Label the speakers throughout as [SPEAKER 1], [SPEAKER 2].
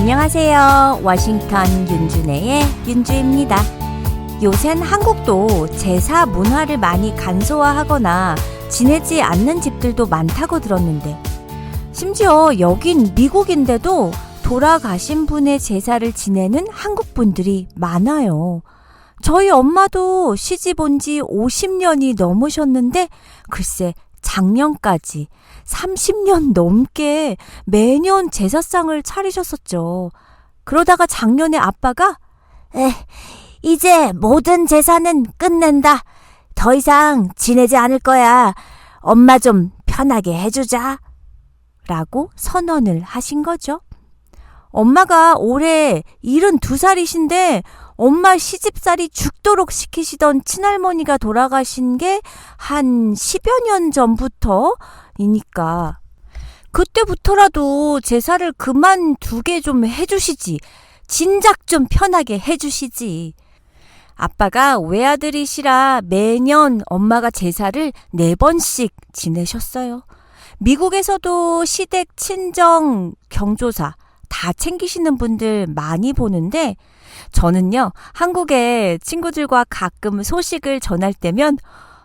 [SPEAKER 1] 안녕하세요. 워싱턴 윤준혜의 윤주입니다. 요샌 한국도 제사 문화를 많이 간소화하거나 지내지 않는 집들도 많다고 들었는데, 심지어 여긴 미국인데도 돌아가신 분의 제사를 지내는 한국 분들이 많아요. 저희 엄마도 시집 온 지 50년이 넘으셨는데 글쎄 작년까지 30년 넘게 매년 제사상을 차리셨었죠. 그러다가 작년에 아빠가 이제 모든 제사는 끝낸다. 더 이상 지내지 않을 거야. 엄마 좀 편하게 해주자. 라고 선언을 하신 거죠. 엄마가 올해 72살이신데 엄마 시집살이 죽도록 시키시던 친할머니가 돌아가신 게 한 10여 년 전부터이니까 그때부터라도 제사를 그만두게 좀 해주시지. 진작 좀 편하게 해주시지. 아빠가 외아들이시라 매년 엄마가 제사를 4번씩 지내셨어요. 미국에서도 시댁, 친정, 경조사 다 챙기시는 분들 많이 보는데, 저는요 한국에 친구들과 가끔 소식을 전할 때면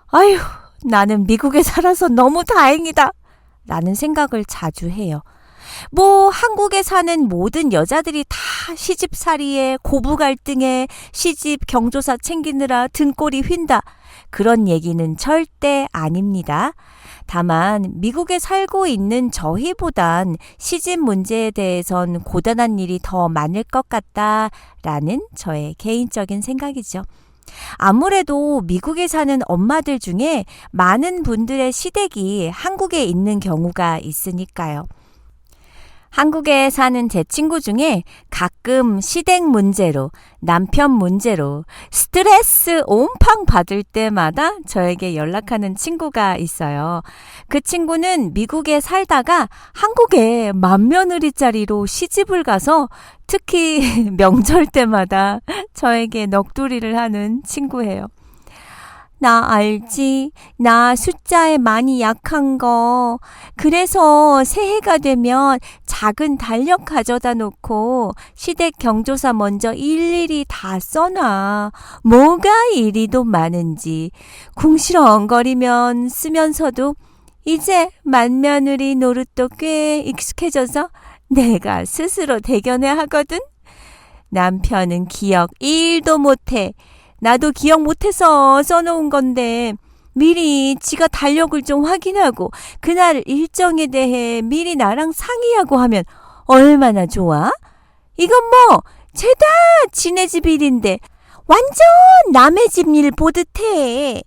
[SPEAKER 1] 아휴, 나는 미국에 살아서 너무 다행이다 라는 생각을 자주 해요. 뭐 한국에 사는 모든 여자들이 다 시집살이에, 고부 갈등에, 시집 경조사 챙기느라 등골이 휜다, 그런 얘기는 절대 아닙니다. 다만 미국에 살고 있는 저희보단 시집 문제에 대해선 고단한 일이 더 많을 것 같다라는 저의 개인적인 생각이죠. 아무래도 미국에 사는 엄마들 중에 많은 분들의 시댁이 한국에 있는 경우가 있으니까요. 한국에 사는 제 친구 중에 가끔 시댁 문제로, 남편 문제로 스트레스 온팡 받을 때마다 저에게 연락하는 친구가 있어요. 그 친구는 미국에 살다가 한국에 맏며느리짜리로 시집을 가서 특히 명절 때마다 저에게 넋두리를 하는 친구예요. 나 알지? 나 숫자에 많이 약한 거. 그래서 새해가 되면 작은 달력 가져다 놓고 시댁 경조사 먼저 일일이 다 써놔. 뭐가 이리도 많은지. 궁시렁거리면 쓰면서도 이제 맏며느리 노릇도 꽤 익숙해져서 내가 스스로 대견해 하거든. 남편은 기억 1도 못해. 나도 기억 못해서 써놓은 건데 미리 지가 달력을 좀 확인하고 그날 일정에 대해 미리 나랑 상의하고 하면 얼마나 좋아? 이건 뭐 죄다 지네 집 일인데 완전 남의 집 일 보듯 해.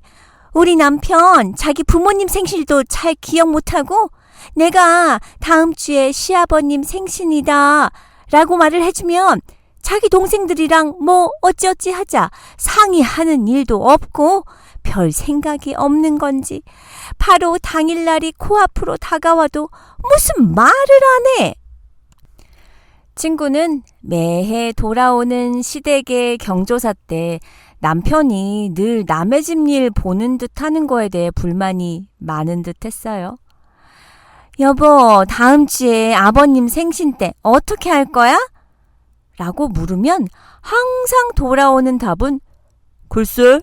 [SPEAKER 1] 우리 남편 자기 부모님 생신도 잘 기억 못하고 내가 다음 주에 시아버님 생신이다 라고 말을 해주면 자기 동생들이랑 뭐 어찌어찌 하자 상의하는 일도 없고 별 생각이 없는 건지 바로 당일날이 코앞으로 다가와도 무슨 말을 안 해. 친구는 매해 돌아오는 시댁의 경조사 때 남편이 늘 남의 집 일 보는 듯 하는 거에 대해 불만이 많은 듯 했어요. 여보, 다음 주에 아버님 생신 때 어떻게 할 거야? 라고 물으면 항상 돌아오는 답은 글쎄.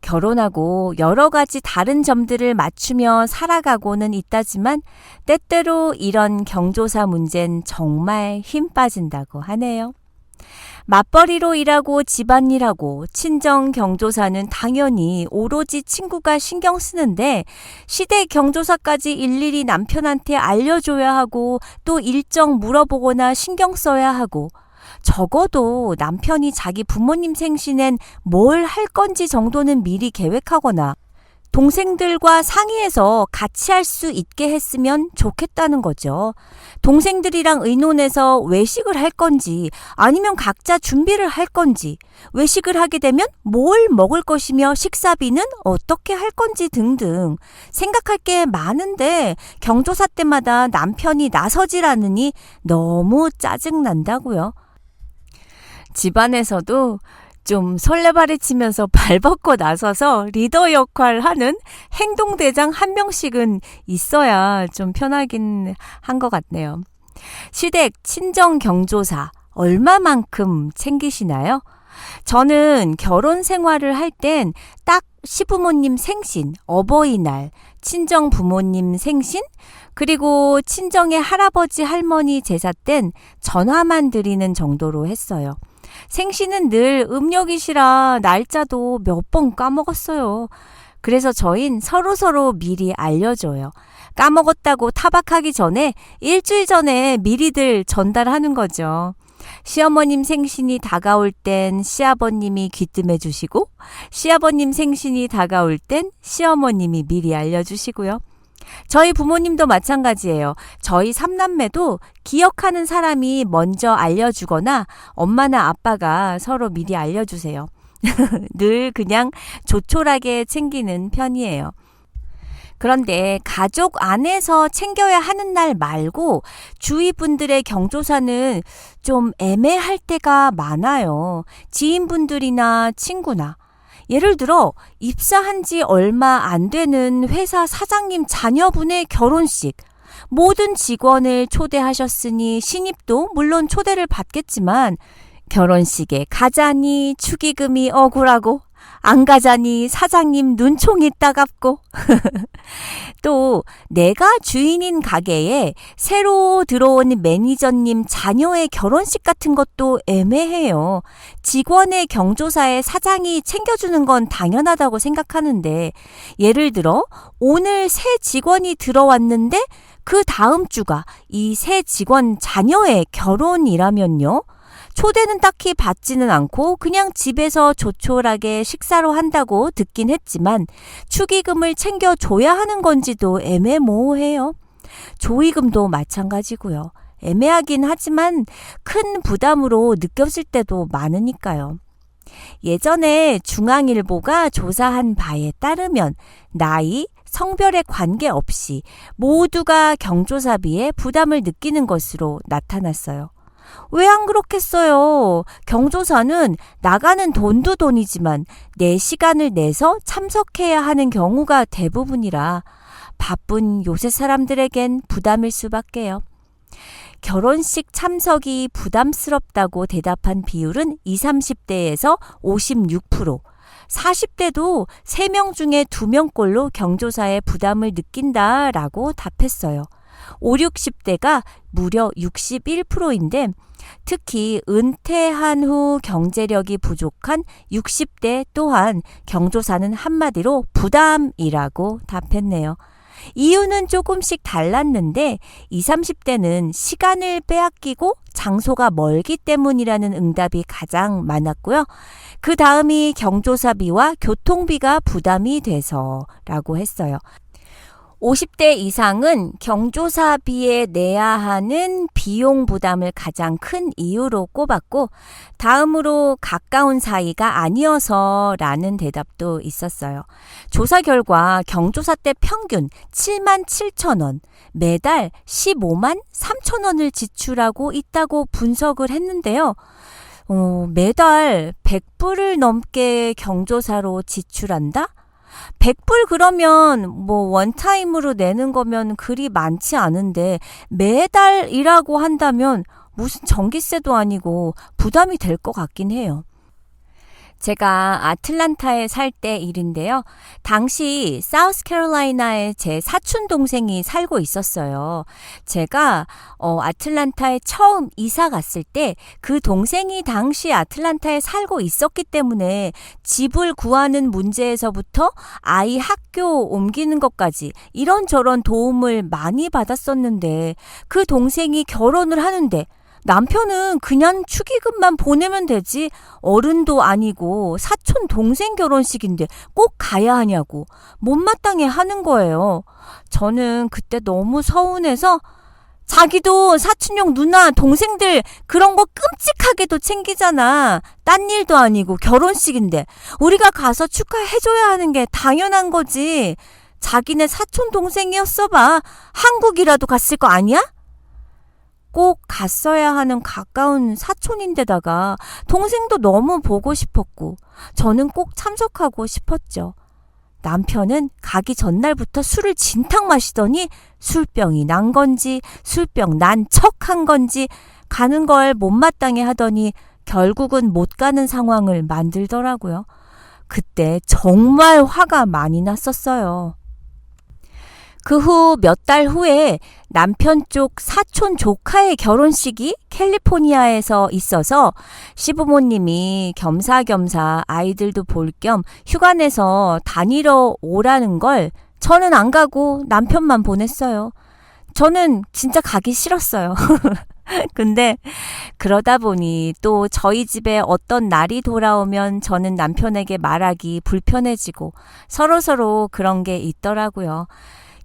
[SPEAKER 1] 결혼하고 여러 가지 다른 점들을 맞추며 살아가고는 있다지만 때때로 이런 경조사 문제는 정말 힘 빠진다고 하네요. 맞벌이로 일하고 집안일하고 친정 경조사는 당연히 오로지 친구가 신경 쓰는데 시댁 경조사까지 일일이 남편한테 알려줘야 하고 또 일정 물어보거나 신경 써야 하고, 적어도 남편이 자기 부모님 생신엔 뭘 할 건지 정도는 미리 계획하거나 동생들과 상의해서 같이 할 수 있게 했으면 좋겠다는 거죠. 동생들이랑 의논해서 외식을 할 건지 아니면 각자 준비를 할 건지, 외식을 하게 되면 뭘 먹을 것이며 식사비는 어떻게 할 건지 등등 생각할 게 많은데 경조사 때마다 남편이 나서질 않으니 너무 짜증난다고요. 집안에서도 좀 설레발에 치면서 발벗고 나서서 리더 역할 하는 행동대장 한 명씩은 있어야 좀 편하긴 한 것 같네요. 시댁 친정 경조사 얼마만큼 챙기시나요? 저는 결혼 생활을 할 땐 딱 시부모님 생신, 어버이날, 친정 부모님 생신, 그리고 친정의 할아버지 할머니 제사 땐 전화만 드리는 정도로 했어요. 생신은 늘 음력이시라 날짜도 몇 번 까먹었어요. 그래서 저흰 서로서로 미리 알려줘요. 까먹었다고 타박하기 전에 일주일 전에 미리들 전달하는 거죠. 시어머님 생신이 다가올 땐 시아버님이 귀뜸해 주시고, 시아버님 생신이 다가올 땐 시어머님이 미리 알려주시고요. 저희 부모님도 마찬가지예요. 저희 삼남매도 기억하는 사람이 먼저 알려주거나 엄마나 아빠가 서로 미리 알려주세요. 늘 그냥 조촐하게 챙기는 편이에요. 그런데 가족 안에서 챙겨야 하는 날 말고 주위 분들의 경조사는 좀 애매할 때가 많아요. 지인분들이나 친구나. 예를 들어 입사한 지 얼마 안 되는 회사 사장님 자녀분의 결혼식. 모든 직원을 초대하셨으니 신입도 물론 초대를 받겠지만 결혼식에 가자니 축의금이 억울하고 안 가자니 사장님 눈총이 따갑고 또 내가 주인인 가게에 새로 들어온 매니저님 자녀의 결혼식 같은 것도 애매해요. 직원의 경조사에 사장이 챙겨주는 건 당연하다고 생각하는데 예를 들어 오늘 새 직원이 들어왔는데 그 다음 주가 이 새 직원 자녀의 결혼이라면요. 초대는 딱히 받지는 않고 그냥 집에서 조촐하게 식사로 한다고 듣긴 했지만 축의금을 챙겨줘야 하는 건지도 애매모호해요. 조의금도 마찬가지고요. 애매하긴 하지만 큰 부담으로 느꼈을 때도 많으니까요. 예전에 중앙일보가 조사한 바에 따르면 나이, 성별에 관계없이 모두가 경조사비에 부담을 느끼는 것으로 나타났어요. 왜 안 그렇겠어요? 경조사는 나가는 돈도 돈이지만 내 시간을 내서 참석해야 하는 경우가 대부분이라 바쁜 요새 사람들에겐 부담일 수밖에요. 결혼식 참석이 부담스럽다고 대답한 비율은 20, 30대에서 56%, 40대도 3명 중에 2명꼴로 경조사에 부담을 느낀다라고 답했어요. 5, 60대가 무려 61%인데 특히 은퇴한 후 경제력이 부족한 60대 또한 경조사는 한마디로 부담이라고 답했네요. 이유는 조금씩 달랐는데 20, 30대는 시간을 빼앗기고 장소가 멀기 때문이라는 응답이 가장 많았고요. 그 다음이 경조사비와 교통비가 부담이 돼서라고 했어요. 50대 이상은 경조사비에 내야 하는 비용 부담을 가장 큰 이유로 꼽았고 다음으로 가까운 사이가 아니어서라는 대답도 있었어요. 조사 결과 경조사 때 평균 7만 7천 원, 매달 15만 3천 원을 지출하고 있다고 분석을 했는데요. 매달 100불을 넘게 경조사로 지출한다? 100불 그러면 원타임으로 내는 거면 그리 많지 않은데 매달이라고 한다면 무슨 전기세도 아니고 부담이 될 것 같긴 해요. 제가 아틀란타에 살 때 일인데요. 당시 사우스캐롤라이나에 제 사촌 동생이 살고 있었어요. 제가 아틀란타에 처음 이사 갔을 때 그 동생이 당시 아틀란타에 살고 있었기 때문에 집을 구하는 문제에서부터 아이 학교 옮기는 것까지 이런저런 도움을 많이 받았었는데 그 동생이 결혼을 하는데 남편은 그냥 축의금만 보내면 되지 어른도 아니고 사촌 동생 결혼식인데 꼭 가야 하냐고 못마땅해 하는 거예요. 저는 그때 너무 서운해서 자기도 사촌형 누나 동생들 그런 거 끔찍하게도 챙기잖아. 딴 일도 아니고 결혼식인데 우리가 가서 축하해줘야 하는 게 당연한 거지. 자기네 사촌 동생이었어 봐. 한국이라도 갔을 거 아니야? 꼭 갔어야 하는 가까운 사촌인데다가 동생도 너무 보고 싶었고 저는 꼭 참석하고 싶었죠. 남편은 가기 전날부터 술을 진탕 마시더니 술병이 난 건지 술병 난 척한 건지 가는 걸 못마땅해 하더니 결국은 못 가는 상황을 만들더라고요. 그때 정말 화가 많이 났었어요. 그 후 몇 달 후에 남편 쪽 사촌 조카의 결혼식이 캘리포니아에서 있어서 시부모님이 겸사겸사 아이들도 볼 겸 휴가 내서 다니러 오라는 걸 저는 안 가고 남편만 보냈어요. 저는 진짜 가기 싫었어요. 근데 그러다 보니 또 저희 집에 어떤 날이 돌아오면 저는 남편에게 말하기 불편해지고 서로서로 그런 게 있더라고요.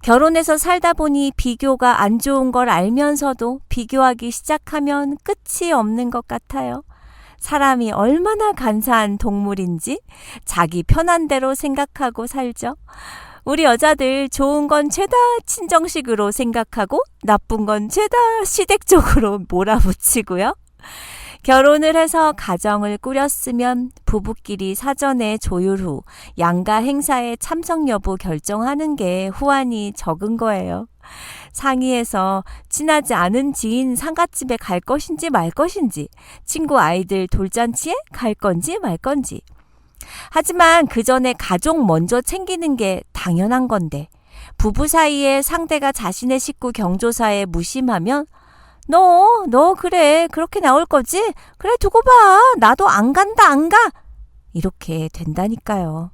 [SPEAKER 1] 결혼해서 살다 보니 비교가 안 좋은 걸 알면서도 비교하기 시작하면 끝이 없는 것 같아요. 사람이 얼마나 간사한 동물인지 자기 편한 대로 생각하고 살죠. 우리 여자들 좋은 건 죄다 친정식으로 생각하고 나쁜 건 죄다 시댁적으로 몰아붙이고요. 결혼을 해서 가정을 꾸렸으면 부부끼리 사전에 조율 후 양가 행사에 참석 여부 결정하는 게 후환이 적은 거예요. 상의해서 친하지 않은 지인 상갓집에 갈 것인지 말 것인지, 친구 아이들 돌잔치에 갈 건지 말 건지. 하지만 그 전에 가족 먼저 챙기는 게 당연한 건데 부부 사이에 상대가 자신의 식구 경조사에 무심하면 너 그래 그렇게 나올 거지? 그래 두고 봐. 나도 안 간다 안 가. 이렇게 된다니까요.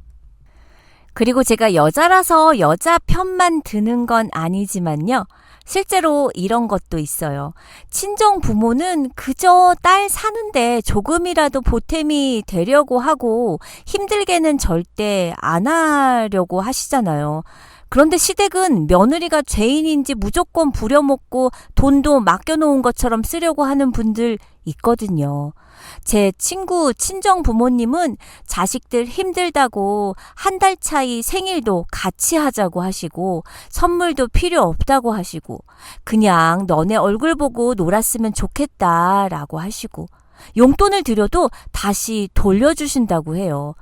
[SPEAKER 1] 그리고 제가 여자라서 여자 편만 드는 건 아니지만요. 실제로 이런 것도 있어요. 친정 부모는 그저 딸 사는데 조금이라도 보탬이 되려고 하고 힘들게는 절대 안 하려고 하시잖아요. 그런데 시댁은 며느리가 죄인인지 무조건 부려먹고 돈도 맡겨놓은 것처럼 쓰려고 하는 분들 있거든요. 제 친구 친정 부모님은 자식들 힘들다고 한 달 차이 생일도 같이 하자고 하시고 선물도 필요 없다고 하시고 그냥 너네 얼굴 보고 놀았으면 좋겠다라고 하시고 용돈을 드려도 다시 돌려주신다고 해요.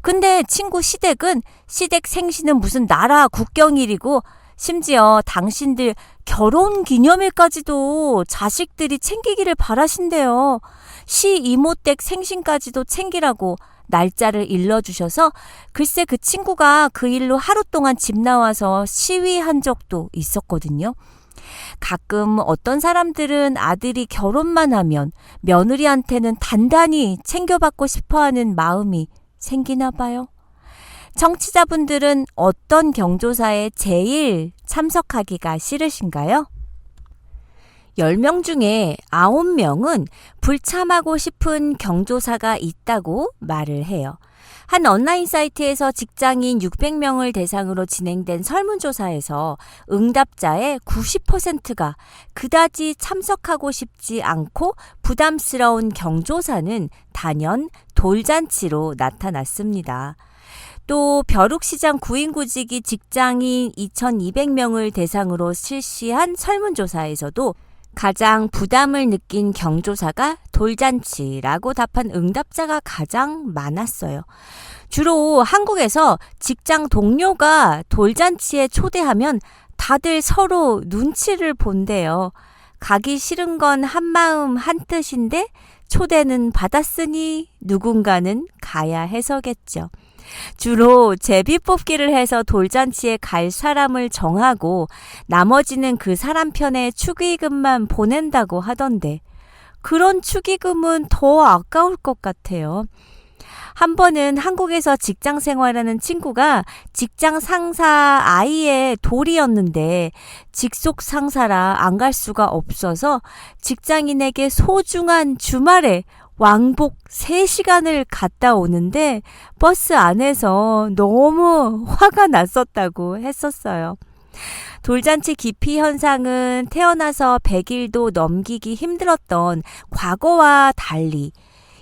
[SPEAKER 1] 근데 친구 시댁은 시댁 생신은 무슨 나라 국경일이고 심지어 당신들 결혼 기념일까지도 자식들이 챙기기를 바라신대요. 시 이모댁 생신까지도 챙기라고 날짜를 일러주셔서 글쎄 그 친구가 그 일로 하루 동안 집 나와서 시위한 적도 있었거든요. 가끔 어떤 사람들은 아들이 결혼만 하면 며느리한테는 단단히 챙겨받고 싶어하는 마음이 생기나 봐요. 청취자분들은 어떤 경조사에 제일 참석하기가 싫으신가요? 10명 중에 9명은 불참하고 싶은 경조사가 있다고 말을 해요. 한 온라인 사이트에서 직장인 600명을 대상으로 진행된 설문조사에서 응답자의 90%가 그다지 참석하고 싶지 않고 부담스러운 경조사는 단연 돌잔치로 나타났습니다. 또 벼룩시장 구인구직이 직장인 2,200명을 대상으로 실시한 설문조사에서도 가장 부담을 느낀 경조사가 돌잔치라고 답한 응답자가 가장 많았어요. 주로 한국에서 직장 동료가 돌잔치에 초대하면 다들 서로 눈치를 본대요. 가기 싫은 건 한마음 한뜻인데 초대는 받았으니 누군가는 가야 해서겠죠. 주로 제비 뽑기를 해서 돌잔치에 갈 사람을 정하고 나머지는 그 사람 편에 축의금만 보낸다고 하던데 그런 축의금은 더 아까울 것 같아요. 한 번은 한국에서 직장 생활하는 친구가 직장 상사 아이의 돌이었는데 직속 상사라 안 갈 수가 없어서 직장인에게 소중한 주말에 왕복 3시간을 갔다 오는데 버스 안에서 너무 화가 났었다고 했었어요. 돌잔치 기피 현상은 태어나서 100일도 넘기기 힘들었던 과거와 달리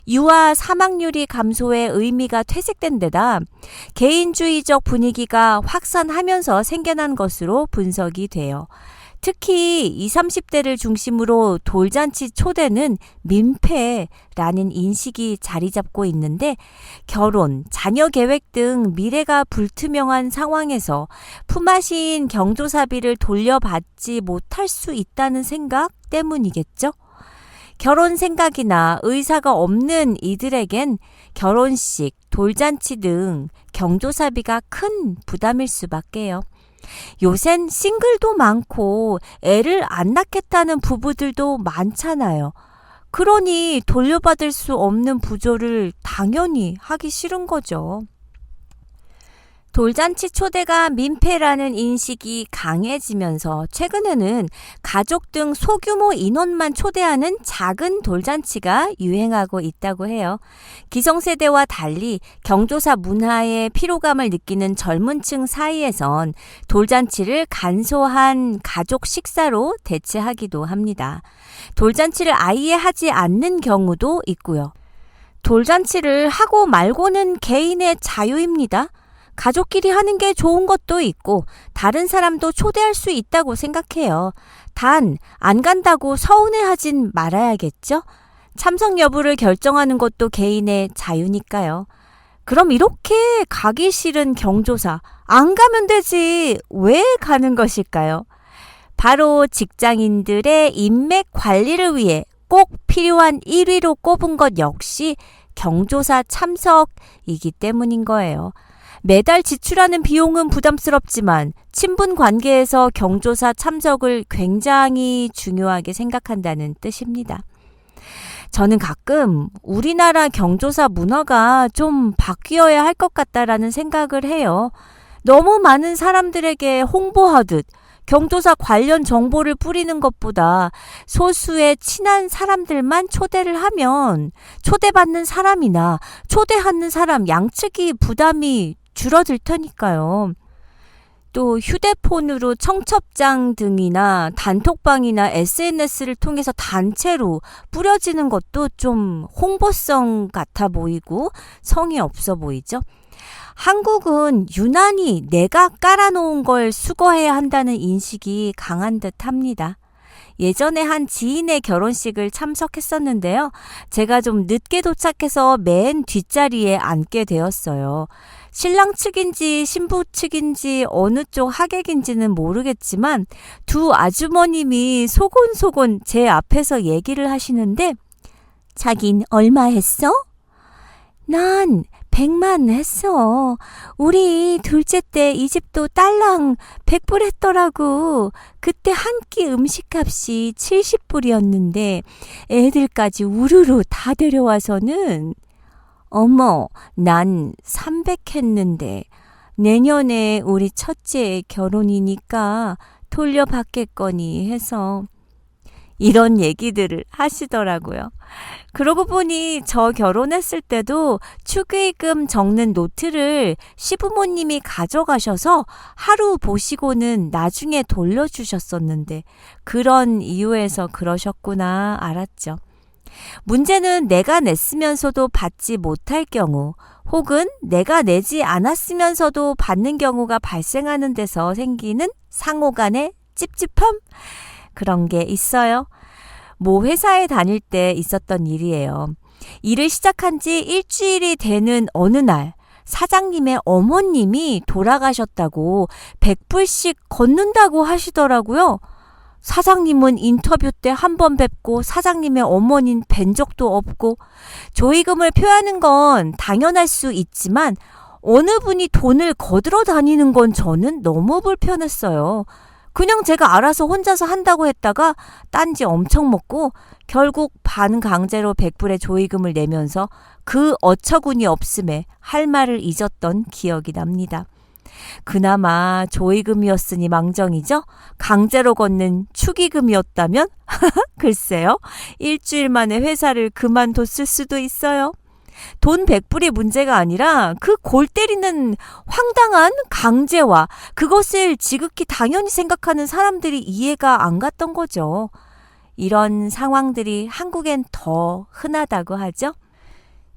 [SPEAKER 1] 유아 사망률이 감소해 의미가 퇴색된 데다 개인주의적 분위기가 확산하면서 생겨난 것으로 분석이 돼요. 특히 20, 30대를 중심으로 돌잔치 초대는 민폐라는 인식이 자리 잡고 있는데 결혼, 자녀 계획 등 미래가 불투명한 상황에서 품앗이인 경조사비를 돌려받지 못할 수 있다는 생각 때문이겠죠? 결혼 생각이나 의사가 없는 이들에겐 결혼식, 돌잔치 등 경조사비가 큰 부담일 수밖에요. 요샌 싱글도 많고 애를 안 낳겠다는 부부들도 많잖아요. 그러니 돌려받을 수 없는 부조를 당연히 하기 싫은 거죠. 돌잔치 초대가 민폐라는 인식이 강해지면서 최근에는 가족 등 소규모 인원만 초대하는 작은 돌잔치가 유행하고 있다고 해요. 기성세대와 달리 경조사 문화에 피로감을 느끼는 젊은 층 사이에선 돌잔치를 간소한 가족 식사로 대체하기도 합니다. 돌잔치를 아예 하지 않는 경우도 있고요. 돌잔치를 하고 말고는 개인의 자유입니다. 가족끼리 하는 게 좋은 것도 있고 다른 사람도 초대할 수 있다고 생각해요. 단, 안 간다고 서운해하진 말아야겠죠? 참석 여부를 결정하는 것도 개인의 자유니까요. 그럼 이렇게 가기 싫은 경조사, 안 가면 되지. 왜 가는 것일까요? 바로 직장인들의 인맥 관리를 위해 꼭 필요한 1위로 꼽은 것 역시 경조사 참석이기 때문인 거예요. 매달 지출하는 비용은 부담스럽지만 친분 관계에서 경조사 참석을 굉장히 중요하게 생각한다는 뜻입니다. 저는 가끔 우리나라 경조사 문화가 좀 바뀌어야 할 것 같다라는 생각을 해요. 너무 많은 사람들에게 홍보하듯 경조사 관련 정보를 뿌리는 것보다 소수의 친한 사람들만 초대를 하면 초대받는 사람이나 초대하는 사람 양측이 부담이 줄어들 테니까요. 또 휴대폰으로 청첩장 등이나 단톡방이나 SNS를 통해서 단체로 뿌려지는 것도 좀 홍보성 같아 보이고 성의 없어 보이죠. 한국은 유난히 내가 깔아놓은 걸 수거해야 한다는 인식이 강한 듯 합니다. 예전에 한 지인의 결혼식을 참석했었는데요. 제가 좀 늦게 도착해서 맨 뒷자리에 앉게 되었어요. 신랑 측인지 신부 측인지 어느 쪽 하객인지는 모르겠지만 두 아주머님이 소곤소곤 제 앞에서 얘기를 하시는데 자긴 얼마 했어? 난 100만 했어. 우리 둘째 때 이 집도 딸랑 100불 했더라고. 그때 한 끼 음식값이 70불이었는데 애들까지 우르르 다 데려와서는 어머, 난 300 했는데 내년에 우리 첫째 결혼이니까 돌려받겠거니 해서 이런 얘기들을 하시더라고요. 그러고 보니 저 결혼했을 때도 축의금 적는 노트를 시부모님이 가져가셔서 하루 보시고는 나중에 돌려주셨었는데 그런 이유에서 그러셨구나 알았죠. 문제는 내가 냈으면서도 받지 못할 경우 혹은 내가 내지 않았으면서도 받는 경우가 발생하는 데서 생기는 상호 간의 찝찝함? 그런 게 있어요. 모 회사에 다닐 때 있었던 일이에요. 일을 시작한 지 일주일이 되는 어느 날 사장님의 어머님이 돌아가셨다고 100불씩 걷는다고 하시더라고요. 사장님은 인터뷰 때 한 번 뵙고 사장님의 어머니는 뵌 적도 없고 조의금을 표하는 건 당연할 수 있지만 어느 분이 돈을 거들어 다니는 건 저는 너무 불편했어요. 그냥 제가 알아서 혼자서 한다고 했다가 딴지 엄청 먹고 결국 반강제로 100불의 조의금을 내면서 그 어처구니 없음에 할 말을 잊었던 기억이 납니다. 그나마 조의금이었으니 망정이죠. 강제로 걷는 축의금이었다면 글쎄요. 일주일 만에 회사를 그만뒀을 수도 있어요. 돈 100불이 문제가 아니라 그 골 때리는 황당한 강제와 그것을 지극히 당연히 생각하는 사람들이 이해가 안 갔던 거죠. 이런 상황들이 한국엔 더 흔하다고 하죠.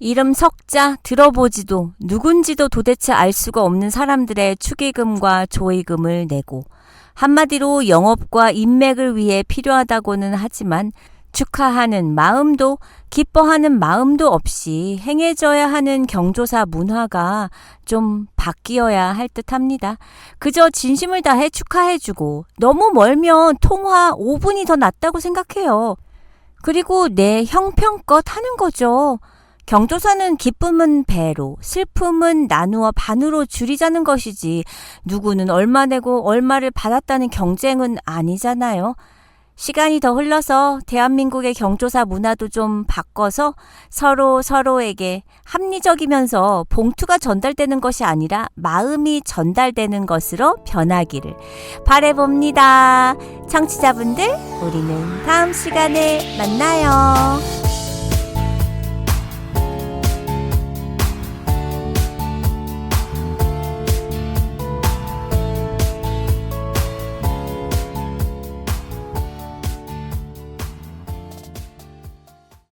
[SPEAKER 1] 이름 석자 들어보지도 누군지도 도대체 알 수가 없는 사람들의 축의금과 조의금을 내고 한마디로 영업과 인맥을 위해 필요하다고는 하지만 축하하는 마음도 기뻐하는 마음도 없이 행해져야 하는 경조사 문화가 좀 바뀌어야 할 듯합니다. 그저 진심을 다해 축하해주고 너무 멀면 통화 5분이 더 낫다고 생각해요. 그리고 내 형편껏 하는 거죠. 경조사는 기쁨은 배로, 슬픔은 나누어 반으로 줄이자는 것이지 누구는 얼마 내고 얼마를 받았다는 경쟁은 아니잖아요. 시간이 더 흘러서 대한민국의 경조사 문화도 좀 바꿔서 서로 서로에게 합리적이면서 봉투가 전달되는 것이 아니라 마음이 전달되는 것으로 변하기를 바라봅니다. 청취자분들, 우리는 다음 시간에 만나요.